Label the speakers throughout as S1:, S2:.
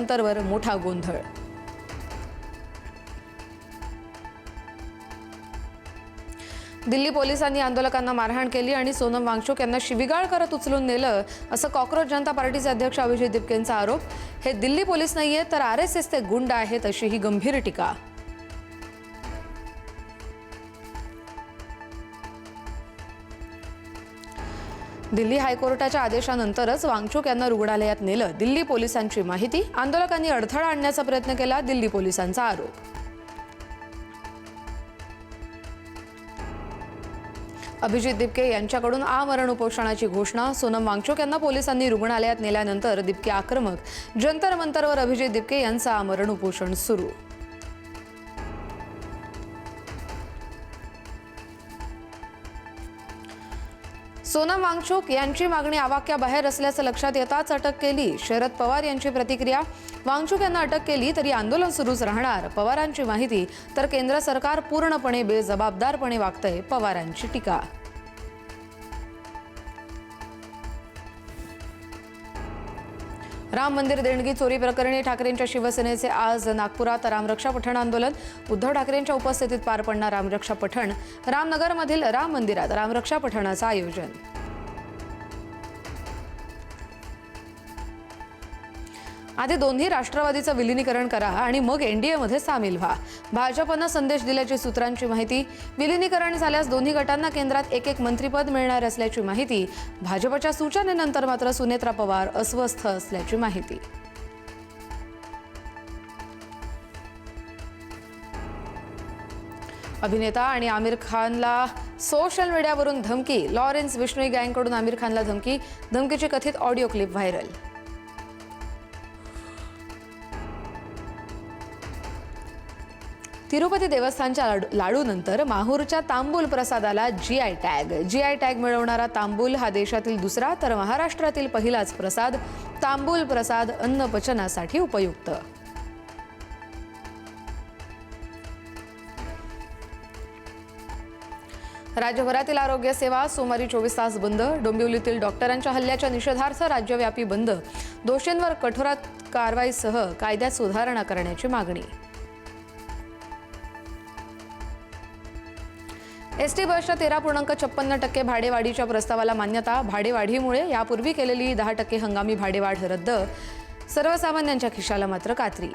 S1: मंतरवर मोठा गोंधळ। दिल्ली पोलिसांनी आंदोलकांना मारहाण केली आणि सोनम वांगचुक यांना शिवीगाळ करत उचलून नेलं, असं कॉक्रोच जनता पार्टीचे अध्यक्ष अभिजित दिपकेंचा आरोप। हे दिल्ली पोलीस नाहीये तर आरएसएसचे गुंड आहेत, अशी ही गंभीर टीका। दिल्ली हायकोर्टाच्या आदेशानंतरच वांगचुक यांना रुग्णालयात नेलं, दिल्ली पोलिसांची माहिती। आंदोलकांनी अडथळा आणण्याचा प्रयत्न केला, दिल्ली पोलिसांचा आरोप। अभिजित दिपके यांच्याकडून आमरण उपोषणाची घोषणा। सोनम वांगचुक यांना पोलिसांनी रुग्णालयात नेल्यानंतर दिपके आक्रमक, जंतर मंतरवर अभिजित दिपके यांचं आमरण उपोषण सुरू। सोनम वांगचुक यांची मागणी आवाक्याबाहेर असल्याचं लक्षात येताच अटक केली। शरद पवार यांची प्रतिक्रिया, वांगचुक यांना अटक केली तरी आंदोलन सुरूच राहणार, पवारांची माहिती। तर केंद्र सरकार पूर्णपणे बेजबाबदारपणे वागतंय, पवारांची टीका। राम मंदिर देणगी चोरी प्रकरणी ठाकरेंच्या शिवसेनेचे आज नागपुरात रामरक्षा पठण आंदोलन। उद्धव ठाकरेंच्या उपस्थितीत पार पडणार रामरक्षा पठण। रामनगरमधील राम मंदिरात रामरक्षा पठणाचं आयोजन। आधी दोन्ही राष्ट्रवादीचं विलीनीकरण करा आणि मग एनडीएमध्ये सामील व्हा, भाजपनं संदेश दिल्याची सूत्रांची माहिती। विलीनीकरण झाल्यास दोन्ही गटांना केंद्रात एक मंत्रिपद मिळणार असल्याची माहिती। भाजपच्या सूचनेनंतर मात्र सुनेत्रा पवार अस्वस्थ असल्याची माहिती। अभिनेता आणि आमिर खानला सोशल मीडियावरून धमकी। लॉरेन्स बिश्नोई गँगकडून आमिर खानला धमकी। धमकीची कथित ऑडिओ क्लिप व्हायरल। तिरुपती देवस्थानच्या लाडूनंतर माहूरच्या तांबूल प्रसादाला जीआय टॅग मिळवणारा तांबूल हा देशातील दुसरा तर महाराष्ट्रातील पहिलाच प्रसाद। तांबूल प्रसाद अन्नपचनासाठी उपयुक्त। राज्यभरातील आरोग्य सेवा सोमवारी 24 तास बंद। डोंबिवलीतील डॉक्टरांच्या हल्ल्याच्या निषेधार्थ राज्यव्यापी बंद। दोषींवर कठोरात कारवाईसह कायद्यात सुधारणा करण्याची मागणी। एसटी बसच्या 13.56% भाडेवाढीच्या प्रस्तावाला मान्यता। भाडेवाढीमुळे यापूर्वी केलेली 10% हंगामी भाडेवाढ रद्द। सर्वसामान्यांच्या खिशाला मात्र कात्री।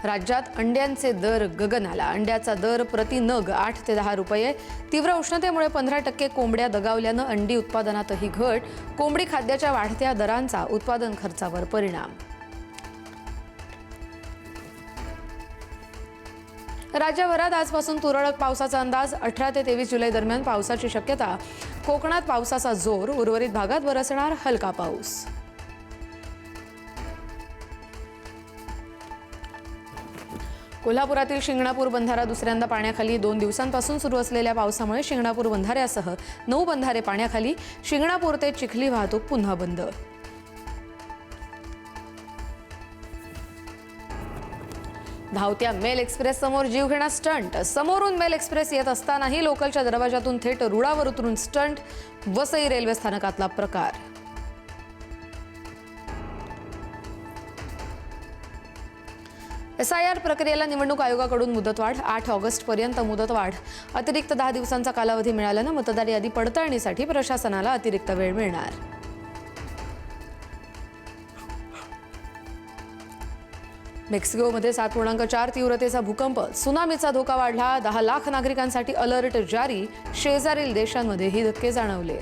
S1: राज्यात अंड्यांचे दर गगनाला। अंड्याचा दर प्रति नग 8 ते 10 रुपये। तीव्र उष्णतेमुळे 15% कोंबड्या दगावल्यानं अंडी उत्पादनातही घट। कोंबडी खाद्याच्या वाढत्या दरांचा उत्पादन खर्चावर परिणाम। राज्यभरात आजपासून तुरळक पावसाचा अंदाज। 18 ते 23 जुलै दरम्यान पावसाची शक्यता। कोकणात पावसाचा जोर, उर्वरित भागात बरसणार हलका पाऊस। कोल्हापुरातील शिंगणापूर बंधारा दुसऱ्यांदा पाण्याखाली। 2 दिवसांपासून सुरू असलेल्या पावसामुळे शिंगणापूर बंधाऱ्यासह 9 बंधारे पाण्याखाली। शिंगणापूर ते चिखली वाहतूक पुन्हा बंद। धावत्या मेल एक्सप्रेस समोर जीवघेणा स्टंट। समोरून मेल एक्सप्रेस येत असतानाही लोकलच्या दरवाजातून थेट रुळावर उतरून स्टंट। वसई रेल्वे स्थानकातला प्रकार। SIR प्रक्रियेला निवडणूक आयोगाकडून मुदतवाढ। 8 ऑगस्टपर्यंत मुदतवाढ। अतिरिक्त 10 दिवसांचा कालावधी मिळाल्यानं मतदार यादी पडताळणीसाठी प्रशासनाला अतिरिक्त वेळ मिळणार। मेक्सिकोमध्ये 7.4 तीव्रतेचा भूकंप। सुनामीचा धोका वाढला। 10 लाख नागरिकांसाठी अलर्ट जारी। शेजारील देशांमध्येही धक्के जाणवले।